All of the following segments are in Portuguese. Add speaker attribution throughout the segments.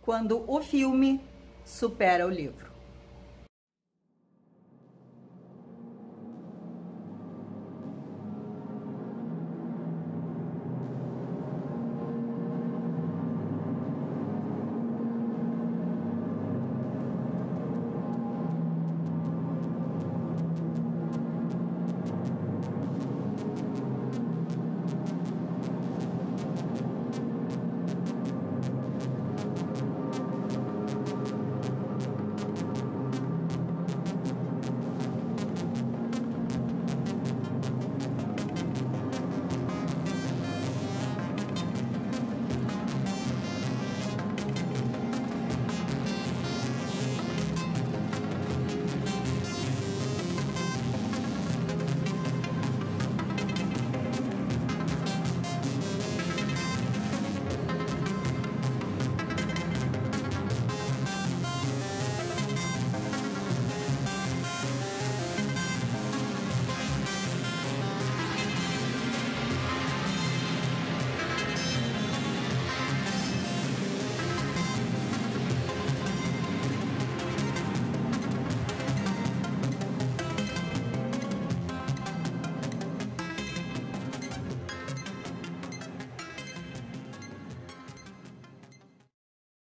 Speaker 1: quando o filme supera o livro.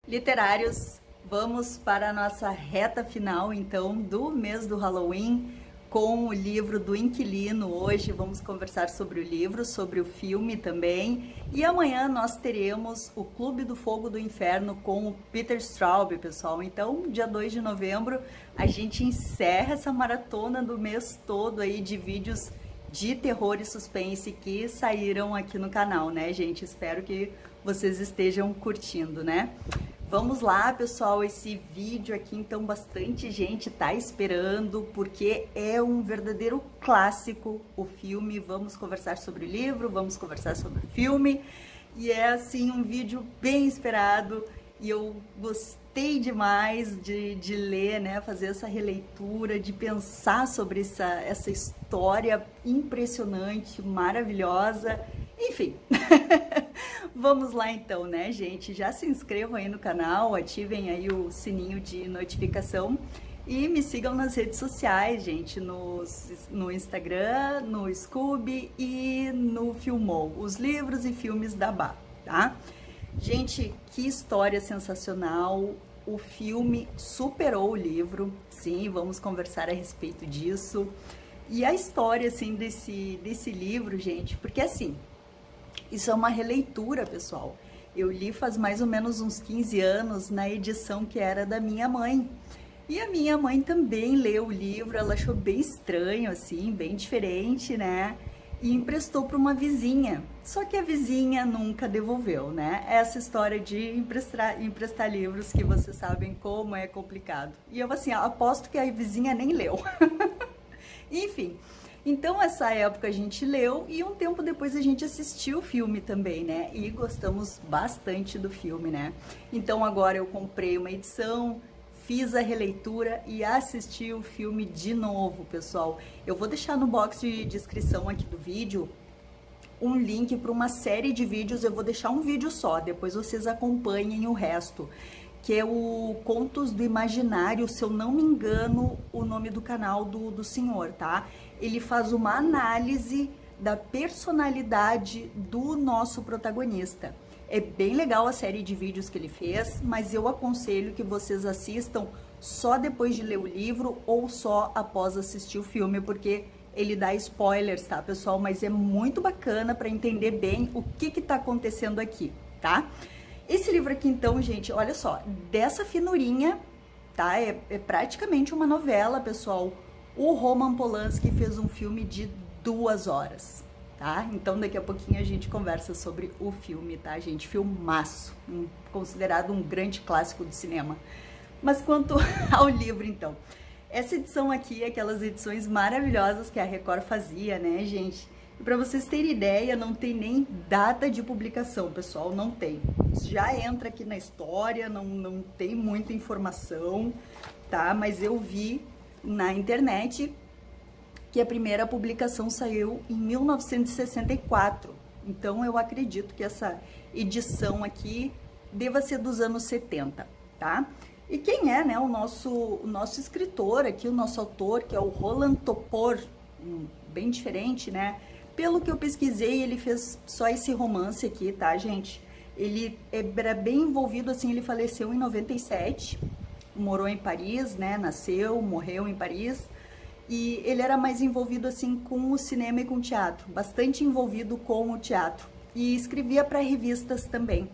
Speaker 1: Literários, vamos para a nossa reta final, então, do mês do Halloween, com o livro do Inquilino. Hoje vamos conversar sobre o livro, sobre o filme também. E amanhã nós teremos o Clube do Fogo do Inferno com o Peter Straub, pessoal. Então, dia 2 de novembro, a gente encerra essa maratona do mês todo aí de vídeos de terror e suspense que saíram aqui no canal, né, gente? Espero que vocês estejam curtindo, né? Vamos lá, pessoal, esse vídeo aqui, então, bastante gente tá esperando, porque é um verdadeiro clássico, o filme. Vamos conversar sobre o livro, vamos conversar sobre o filme, e é, assim, um vídeo bem esperado, e eu gostei demais de ler, né, fazer essa releitura, de pensar sobre essa história impressionante, maravilhosa, enfim. Vamos lá então, né, gente? Já se inscrevam aí no canal, ativem aí o sininho de notificação e me sigam nas redes sociais, gente, no Instagram, no Scoob e no Filmou, os livros e filmes da Bá, tá? Gente, que história sensacional, o filme superou o livro, sim, vamos conversar a respeito disso. E a história, assim, desse livro, gente, porque assim, isso é uma releitura, pessoal. Eu li faz mais ou menos uns 15 anos na edição que era da minha mãe. E a minha mãe também leu o livro, ela achou bem estranho, assim, bem diferente, né? E emprestou para uma vizinha. Só que a vizinha nunca devolveu, né? Essa história de emprestar livros que vocês sabem como é complicado. E eu, assim, aposto que a vizinha nem leu. Enfim. Então, essa época a gente leu e um tempo depois a gente assistiu o filme também, né? E gostamos bastante do filme, né? Então, agora eu comprei uma edição, fiz a releitura e assisti o filme de novo, pessoal. Eu vou deixar no box de descrição aqui do vídeo um link para uma série de vídeos. Eu vou deixar um vídeo só, depois vocês acompanhem o resto, que é o Contos do Imaginário, se eu não me engano, o nome do canal do senhor, tá? Ele faz uma análise da personalidade do nosso protagonista. É bem legal a série de vídeos que ele fez, mas eu aconselho que vocês assistam só depois de ler o livro ou só após assistir o filme, porque ele dá spoilers, tá, pessoal? Mas é muito bacana para entender bem o que tá acontecendo aqui, tá? Esse livro aqui, então, gente, olha só, dessa finurinha, tá? É praticamente uma novela, pessoal. O Roman Polanski fez um filme de 2 horas, tá? Então, daqui a pouquinho a gente conversa sobre o filme, tá, gente? Filmaço, considerado um grande clássico do cinema. Mas quanto ao livro, então, essa edição aqui é aquelas edições maravilhosas que a Record fazia, né, gente? E para vocês terem ideia, não tem nem data de publicação, pessoal, não tem. Já entra aqui na história, não tem muita informação, tá? Mas eu vi na internet que a primeira publicação saiu em 1964. Então, eu acredito que essa edição aqui deva ser dos anos 70, tá? E quem é, né, o nosso escritor aqui, o nosso autor, que é o Roland Topor, bem diferente, né? Pelo que eu pesquisei, ele fez só esse romance aqui, tá, gente? Ele era bem envolvido, assim, ele faleceu em 97, morou em Paris, né? Nasceu, morreu em Paris. E ele era mais envolvido, assim, com o cinema e com o teatro, bastante envolvido com o teatro. E escrevia para revistas também.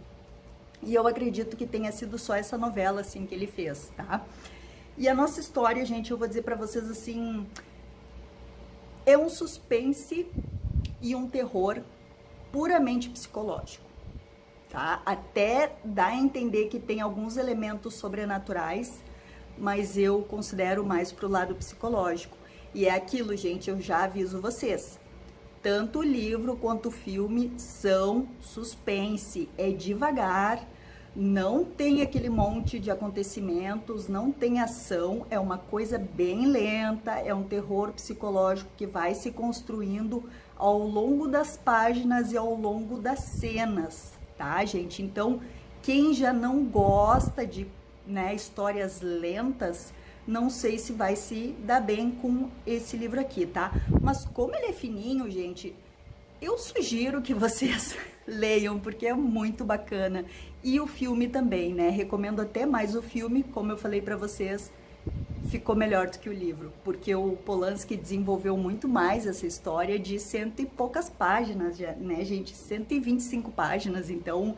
Speaker 1: E eu acredito que tenha sido só essa novela, assim, que ele fez, tá? E a nossa história, gente, eu vou dizer pra vocês, assim, é um suspense e um terror puramente psicológico, tá? Até dá a entender que tem alguns elementos sobrenaturais, mas eu considero mais pro lado psicológico. E é aquilo, gente, eu já aviso vocês. Tanto o livro quanto o filme são suspense, é devagar, não tem aquele monte de acontecimentos, não tem ação, é uma coisa bem lenta, é um terror psicológico que vai se construindo ao longo das páginas e ao longo das cenas, tá, gente? Então, quem já não gosta de, né, histórias lentas, não sei se vai se dar bem com esse livro aqui, tá? Mas como ele é fininho, gente, eu sugiro que vocês leiam, porque é muito bacana. E o filme também, né? Recomendo até mais o filme, como eu falei pra vocês, ficou melhor do que o livro, porque o Polanski desenvolveu muito mais essa história de cento e poucas páginas, né, gente? 125 páginas, então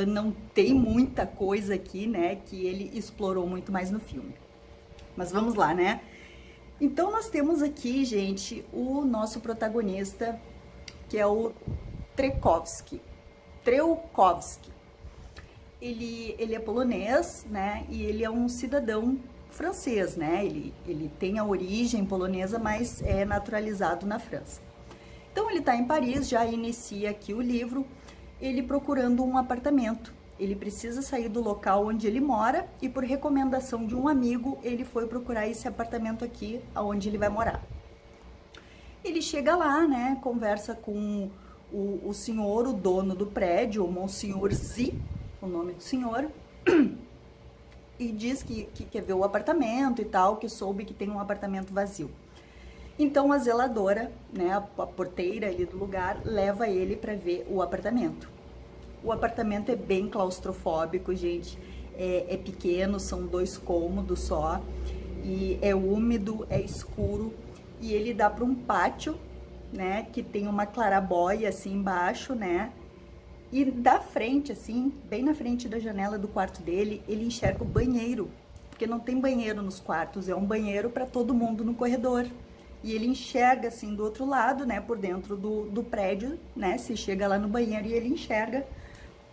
Speaker 1: não tem muita coisa aqui, né, que ele explorou muito mais no filme. Mas vamos lá, né? Então, nós temos aqui, gente, o nosso protagonista, que é o Trelkowski. Ele é polonês, né? E ele é um cidadão francês, né? Ele tem a origem polonesa, mas é naturalizado na França. Então, ele tá em Paris, já inicia aqui o livro, ele procurando um apartamento. Ele precisa sair do local onde ele mora e, por recomendação de um amigo, ele foi procurar esse apartamento aqui, onde ele vai morar. Ele chega lá, né, conversa com o senhor, o dono do prédio, o Monsieur Z, o nome do senhor, e diz que quer ver o apartamento e tal, que soube que tem um apartamento vazio. Então, a zeladora, né, a porteira ali do lugar, leva ele para ver o apartamento. O apartamento é bem claustrofóbico, gente, é pequeno, são 2 cômodos só, e é úmido, é escuro, e ele dá para um pátio, né, que tem uma clarabóia assim embaixo, né, e da frente, assim, bem na frente da janela do quarto dele, ele enxerga o banheiro, porque não tem banheiro nos quartos, é um banheiro para todo mundo no corredor. E ele enxerga, assim, do outro lado, né, por dentro do prédio, né, se chega lá no banheiro e ele enxerga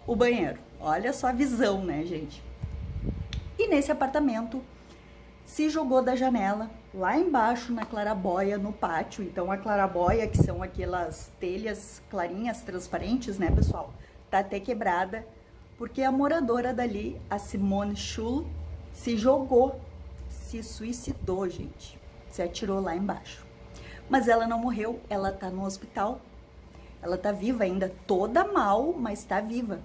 Speaker 1: o banheiro. Olha só a visão, né, gente? E nesse apartamento se jogou da janela, lá embaixo na clarabóia, no pátio. Então, a clarabóia, que são aquelas telhas clarinhas, transparentes, né, pessoal? Tá até quebrada, porque a moradora dali, a Simone Schul, se jogou, se suicidou, gente. Se atirou lá embaixo. Mas ela não morreu, ela tá no hospital. Ela tá viva ainda, toda mal, mas tá viva.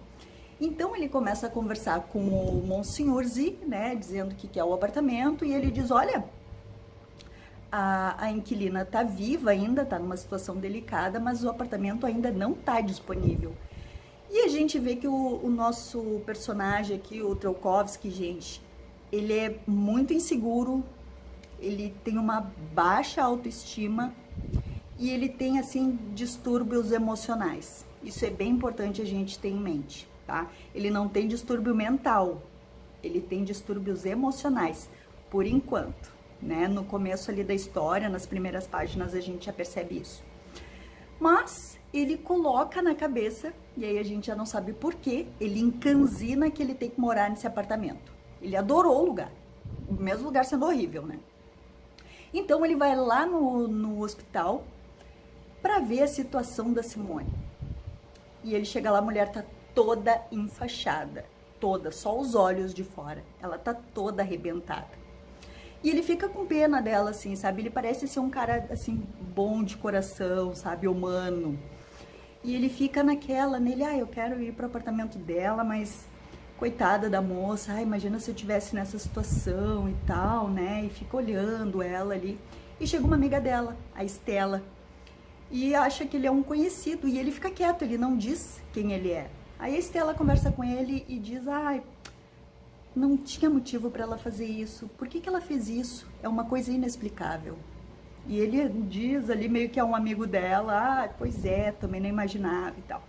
Speaker 1: Então, ele começa a conversar com o Monsieur Z, né, dizendo que quer o apartamento, e ele diz, olha, a inquilina tá viva ainda, tá numa situação delicada, mas o apartamento ainda não tá disponível. E a gente vê que o nosso personagem aqui, o Trelkowski, gente, ele é muito inseguro, ele tem uma baixa autoestima e ele tem, assim, distúrbios emocionais. Isso é bem importante a gente ter em mente, tá? Ele não tem distúrbio mental, ele tem distúrbios emocionais, por enquanto, né? No começo ali da história, nas primeiras páginas, a gente já percebe isso. Mas ele coloca na cabeça, e aí a gente já não sabe por quê, ele encanzina que ele tem que morar nesse apartamento. Ele adorou o lugar, o mesmo lugar sendo horrível, né? Então ele vai lá no hospital para ver a situação da Simone. E ele chega lá, a mulher tá toda enfaixada, toda, só os olhos de fora. Ela tá toda arrebentada. E ele fica com pena dela, assim, sabe? Ele parece ser um cara, assim, bom de coração, sabe? Humano. E ele fica naquela, nele, eu quero ir pro apartamento dela, mas coitada da moça, ai, imagina se eu tivesse nessa situação e tal, né? E fica olhando ela ali. E chega uma amiga dela, a Estela, e acha que ele é um conhecido, e ele fica quieto, ele não diz quem ele é. Aí a Estela conversa com ele e diz, ai, não tinha motivo para ela fazer isso, por que ela fez isso? É uma coisa inexplicável. E ele diz ali meio que é um amigo dela, ah, pois é, também não imaginava e tal.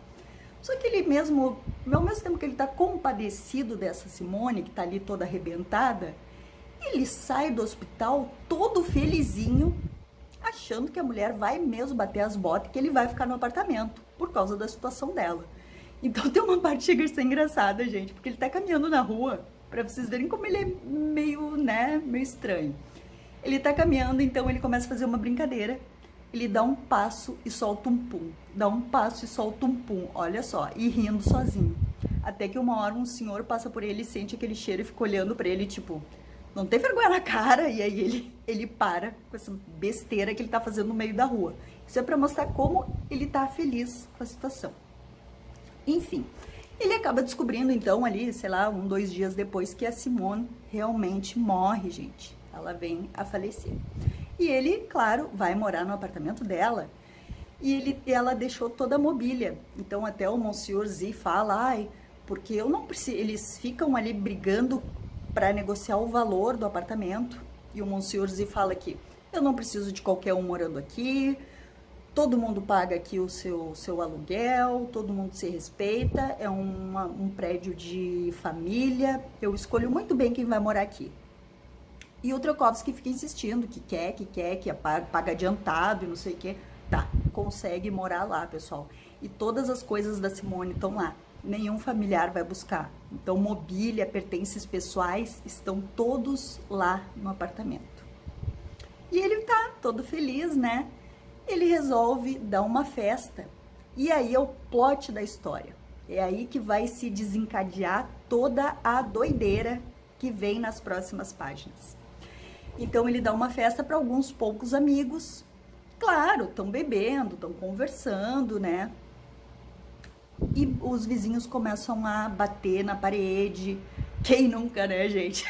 Speaker 1: Só que ele mesmo, ao mesmo tempo que ele tá compadecido dessa Simone, que tá ali toda arrebentada, ele sai do hospital todo felizinho, achando que a mulher vai mesmo bater as botas e que ele vai ficar no apartamento, por causa da situação dela. Então tem uma parte que chega a ser engraçada, gente, porque ele tá caminhando na rua, pra vocês verem como ele é meio, né, meio estranho. Ele tá caminhando, então ele começa a fazer uma brincadeira. Ele dá um passo e solta um pum. Dá um passo e solta um pum. Olha só, e rindo sozinho. Até que uma hora um senhor passa por ele, sente aquele cheiro e fica olhando pra ele, tipo, não tem vergonha na cara? E aí ele para com essa besteira que ele tá fazendo no meio da rua. Isso é pra mostrar como ele tá feliz com a situação. Enfim, ele acaba descobrindo então ali, sei lá, 2 dias depois que a Simone realmente morre, gente. Ela vem a falecer. E ele, claro, vai morar no apartamento dela. E ela deixou toda a mobília. Então até o Monsieur Z fala, ai, porque eu não preciso... Eles ficam ali brigando para negociar o valor do apartamento. E o Monsieur Z fala que eu não preciso de qualquer um morando aqui. Todo mundo paga aqui o seu aluguel, todo mundo se respeita. É um prédio de família. Eu escolho muito bem quem vai morar aqui. E o Trocovski fica insistindo que paga adiantado e não sei o que. Tá, consegue morar lá, pessoal. E todas as coisas da Simone estão lá. Nenhum familiar vai buscar. Então, mobília, pertences pessoais, estão todos lá no apartamento. E ele tá todo feliz, né? Ele resolve dar uma festa. E aí é o plot da história. É aí que vai se desencadear toda a doideira que vem nas próximas páginas. Então ele dá uma festa para alguns poucos amigos. Claro, estão bebendo, estão conversando, né? E os vizinhos começam a bater na parede. Quem nunca, né, gente?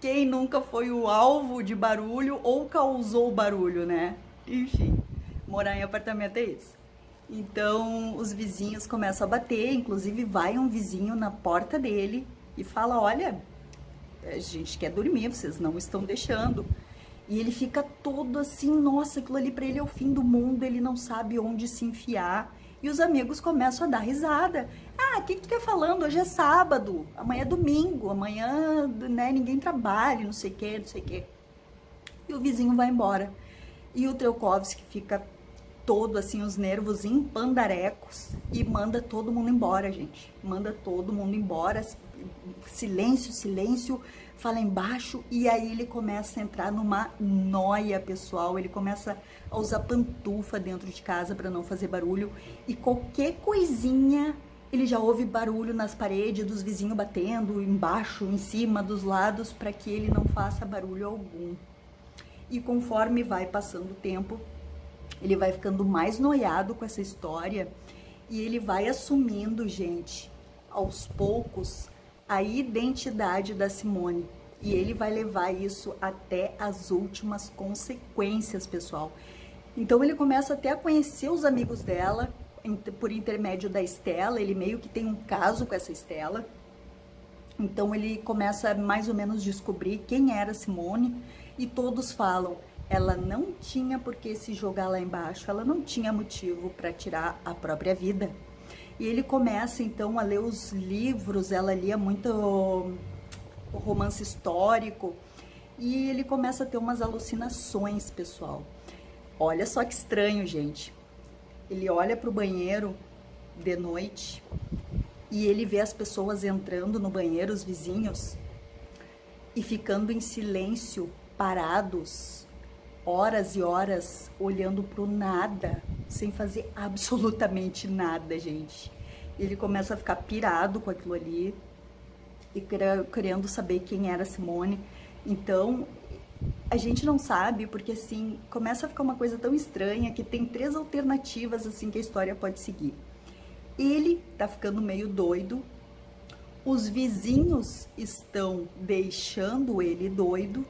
Speaker 1: Quem nunca foi o alvo de barulho ou causou barulho, né? Enfim, morar em apartamento é isso. Então os vizinhos começam a bater, inclusive vai um vizinho na porta dele e fala, olha, a gente quer dormir, vocês não estão deixando. E ele fica todo assim, nossa, aquilo ali pra ele é o fim do mundo, ele não sabe onde se enfiar. E os amigos começam a dar risada. Ah, o que tu quer falando? Hoje é sábado, amanhã é domingo, amanhã, né, ninguém trabalha, não sei o que, não sei o que. E o vizinho vai embora. E o Trelkovski fica todo assim, os nervos em pandarecos e manda todo mundo embora, gente. Manda todo mundo embora. Silêncio, silêncio, fala embaixo, e aí ele começa a entrar numa noia, pessoal. Ele começa a usar pantufa dentro de casa para não fazer barulho, e qualquer coisinha ele já ouve barulho nas paredes, dos vizinhos batendo embaixo, em cima, dos lados, para que ele não faça barulho algum. E conforme vai passando o tempo, ele vai ficando mais noiado com essa história, e ele vai assumindo, gente, aos poucos, a identidade da Simone. E ele vai levar isso até as últimas consequências, pessoal. Então ele começa até a conhecer os amigos dela, por intermédio da Estela. Ele meio que tem um caso com essa Estela. Então ele começa a mais ou menos descobrir quem era Simone. E todos falam, ela não tinha por que se jogar lá embaixo, ela não tinha motivo para tirar a própria vida. E ele começa, então, a ler os livros. Ela lia muito romance histórico. E ele começa a ter umas alucinações, pessoal. Olha só que estranho, gente. Ele olha para o banheiro de noite e ele vê as pessoas entrando no banheiro, os vizinhos, e ficando em silêncio, parados, horas e horas, olhando pro nada, sem fazer absolutamente nada, gente. Ele começa a ficar pirado com aquilo ali e querendo saber quem era Simone. Então, a gente não sabe, porque assim, começa a ficar uma coisa tão estranha que tem 3 alternativas assim que a história pode seguir. Ele tá ficando meio doido, os vizinhos estão deixando ele doido,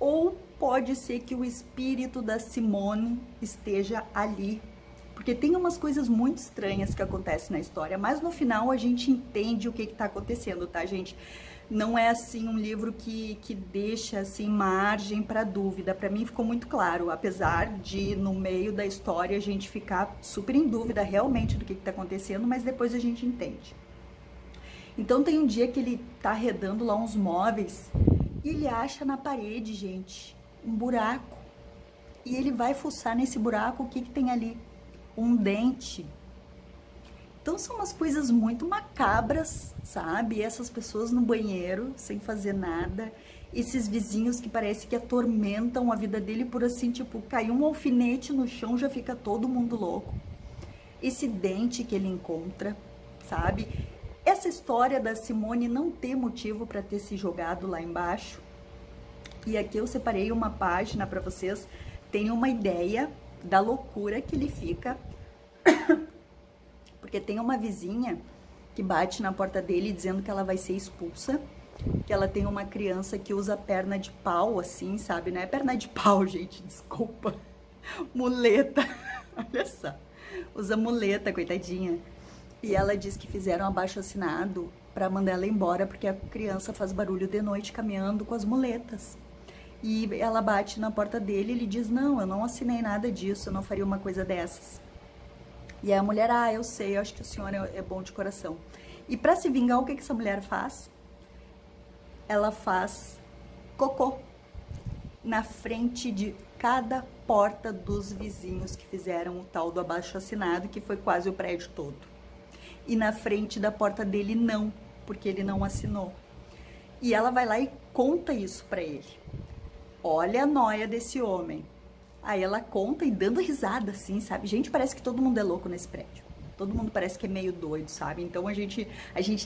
Speaker 1: ou pode ser que o espírito da Simone esteja ali. Porque tem umas coisas muito estranhas que acontecem na história, mas no final a gente entende o que está acontecendo, tá, gente? Não é assim um livro que deixa assim margem para dúvida. Para mim ficou muito claro, apesar de no meio da história a gente ficar super em dúvida realmente do que está acontecendo, mas depois a gente entende. Então tem um dia que ele tá arredando lá uns móveis e ele acha na parede, gente, um buraco. E ele vai fuçar nesse buraco, o que tem ali? Um dente. Então são umas coisas muito macabras, sabe? Essas pessoas no banheiro, sem fazer nada. Esses vizinhos que parece que atormentam a vida dele por assim, tipo, caiu um alfinete no chão, já fica todo mundo louco. Esse dente que ele encontra, sabe? Essa história da Simone não ter motivo para ter se jogado lá embaixo. E aqui eu separei uma página para vocês terem uma ideia da loucura que ele fica. Porque tem uma vizinha que bate na porta dele dizendo que ela vai ser expulsa, que ela tem uma criança que usa perna de pau, assim, sabe? Não é perna de pau, gente, desculpa. Muleta, olha só. Usa muleta, coitadinha. E ela diz que fizeram abaixo-assinado para mandar ela embora, porque a criança faz barulho de noite caminhando com as muletas. E ela bate na porta dele e ele diz, não, eu não assinei nada disso, eu não faria uma coisa dessas. E aí a mulher, eu sei, eu acho que o senhor é bom de coração. E para se vingar, o que essa mulher faz? Ela faz cocô na frente de cada porta dos vizinhos que fizeram o tal do abaixo-assinado, que foi quase o prédio todo. E na frente da porta dele não, porque ele não assinou. E ela vai lá e conta isso para ele. Olha a noia desse homem. Aí ela conta e dando risada, assim, sabe? Gente, parece que todo mundo é louco nesse prédio. Todo mundo parece que é meio doido, sabe? Então a gente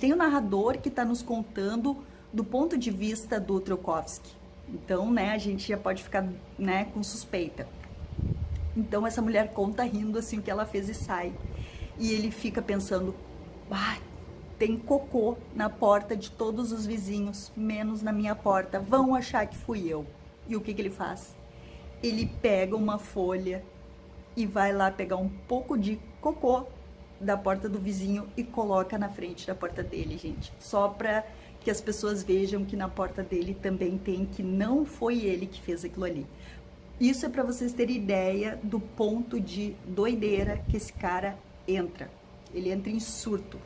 Speaker 1: tem o narrador que tá nos contando do ponto de vista do Trelkovski. Então, né, a gente já pode ficar, né, com suspeita. Então essa mulher conta rindo assim o que ela fez e sai. E ele fica pensando, tem cocô na porta de todos os vizinhos, menos na minha porta. Vão achar que fui eu. E o que ele faz? Ele pega uma folha e vai lá pegar um pouco de cocô da porta do vizinho e coloca na frente da porta dele, gente. Só para que as pessoas vejam que na porta dele também tem, que não foi ele que fez aquilo ali. Isso é para vocês terem ideia do ponto de doideira que esse cara entra. Ele entra em surto.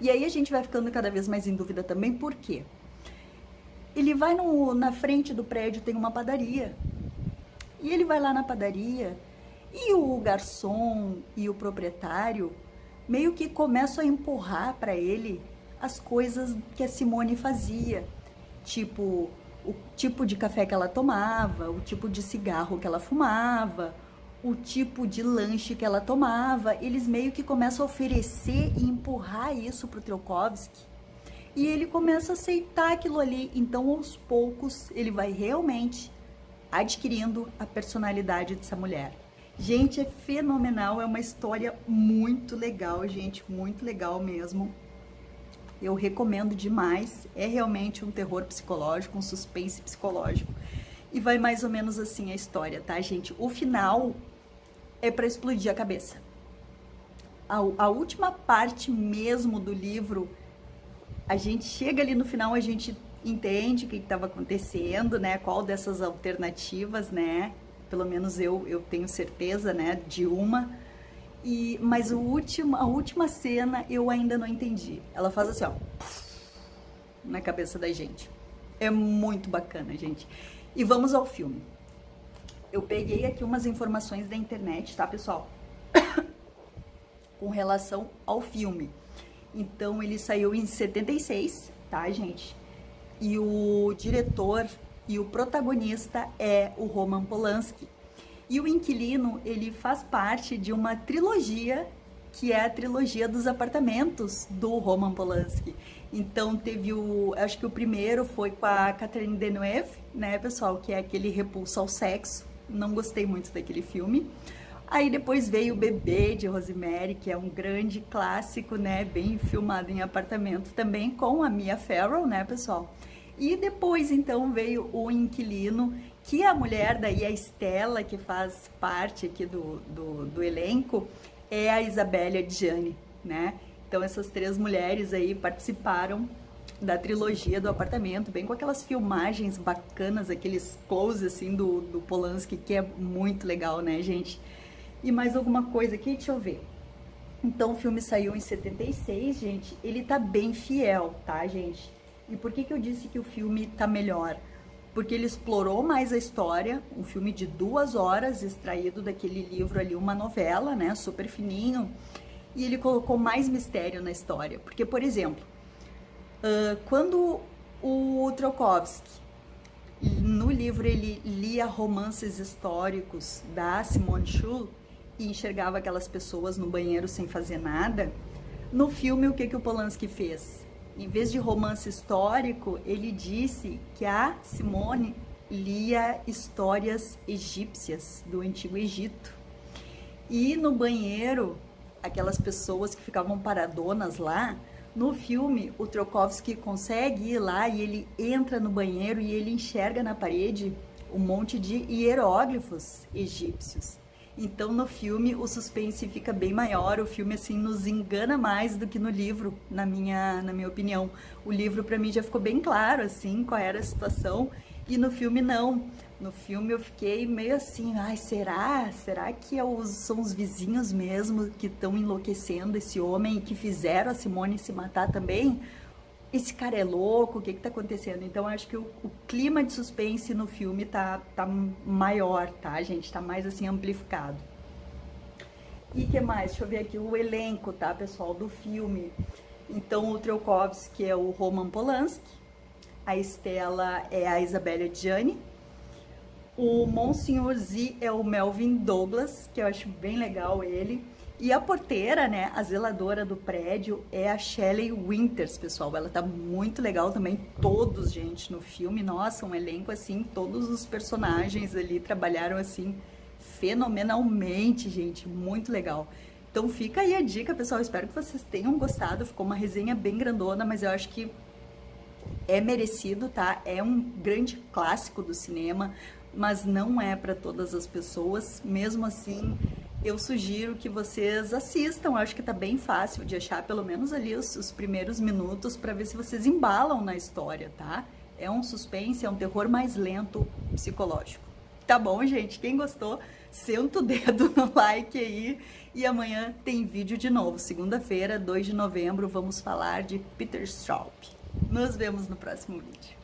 Speaker 1: E aí a gente vai ficando cada vez mais em dúvida também, por quê? Ele vai na frente do prédio, tem uma padaria. E ele vai lá na padaria e o garçom e o proprietário meio que começam a empurrar para ele as coisas que a Simone fazia. Tipo, o tipo de café que ela tomava, o tipo de cigarro que ela fumava, o tipo de lanche que ela tomava. Eles meio que começam a oferecer e empurrar isso pro Trelkovski. E ele começa a aceitar aquilo ali. Então, aos poucos, ele vai realmente adquirindo a personalidade dessa mulher. Gente, é fenomenal, é uma história muito legal, gente, muito legal mesmo. Eu recomendo demais, é realmente um terror psicológico, um suspense psicológico. E vai mais ou menos assim a história, tá, gente? O final é para explodir a cabeça. A última parte mesmo do livro, a gente chega ali no final, a gente entende o que estava acontecendo, né? Qual dessas alternativas, né? Pelo menos eu tenho certeza, né? De uma. Mas a última cena eu ainda não entendi. Ela faz assim, ó, na cabeça da gente. É muito bacana, gente. E vamos ao filme. Eu peguei aqui umas informações da internet, tá, pessoal? Com relação ao filme. Então, ele saiu em 76, tá, gente? E o diretor e o protagonista é o Roman Polanski. E o Inquilino, ele faz parte de uma trilogia, que é a trilogia dos apartamentos do Roman Polanski. Então teve acho que o primeiro foi com a Catherine Deneuve, né, pessoal, que é aquele Repulso ao Sexo. Não gostei muito daquele filme. Aí depois veio O Bebê, de Rosemary, que é um grande clássico, né? Bem filmado em apartamento também, com a Mia Farrow, né, pessoal? E depois, então, veio O Inquilino, que a mulher daí, a Stella, que faz parte aqui do elenco, é a Isabelle Adjani, né? Então, essas três mulheres aí participaram da trilogia do apartamento, bem com aquelas filmagens bacanas, aqueles close, assim, do Polanski, que é muito legal, né, gente? E mais alguma coisa aqui, deixa eu ver. Então, o filme saiu em 76, gente. Ele tá bem fiel, tá, gente? E por que eu disse que o filme tá melhor? Porque ele explorou mais a história, um filme de 2 horas, extraído daquele livro ali, uma novela, né, super fininho. E ele colocou mais mistério na história. Porque, por exemplo, quando o Trocovski, no livro, ele lia romances históricos da Simone Schul, e enxergava aquelas pessoas no banheiro sem fazer nada, no filme o que o Polanski fez? Em vez de romance histórico, ele disse que a Simone lia histórias egípcias do Antigo Egito. E no banheiro, aquelas pessoas que ficavam paradonas lá, no filme o Trocovski consegue ir lá e ele entra no banheiro e ele enxerga na parede um monte de hieróglifos egípcios. Então, no filme, o suspense fica bem maior, o filme, assim, nos engana mais do que no livro, na minha opinião. O livro, pra mim, já ficou bem claro, assim, qual era a situação, e no filme, não. No filme, eu fiquei meio assim, ai, será? Será que são os vizinhos mesmo que estão enlouquecendo esse homem e que fizeram a Simone se matar também? Esse cara é louco, o que tá acontecendo? Então, acho que o clima de suspense no filme tá maior, tá, gente? Tá mais, assim, amplificado. E que mais? Deixa eu ver aqui o elenco, tá, pessoal, do filme. Então, o Trocovski é o Roman Polanski, a Stella é a Isabelle Adjani, o Monsignor Z é o Melvyn Douglas, que eu acho bem legal ele. E a porteira, né, a zeladora do prédio, é a Shelley Winters, pessoal. Ela tá muito legal também, todos, gente, no filme. Nossa, um elenco, assim, todos os personagens ali trabalharam, assim, fenomenalmente, gente. Muito legal. Então fica aí a dica, pessoal. Espero que vocês tenham gostado. Ficou uma resenha bem grandona, mas eu acho que é merecido, tá? É um grande clássico do cinema, mas não é para todas as pessoas. Mesmo assim, eu sugiro que vocês assistam. Eu acho que tá bem fácil de achar, pelo menos ali os primeiros minutos, para ver se vocês embalam na história, tá? É um suspense, é um terror mais lento, psicológico. Tá bom, gente? Quem gostou, senta o dedo no like aí. E amanhã tem vídeo de novo. Segunda-feira, 2 de novembro, vamos falar de Peter Straub. Nos vemos no próximo vídeo.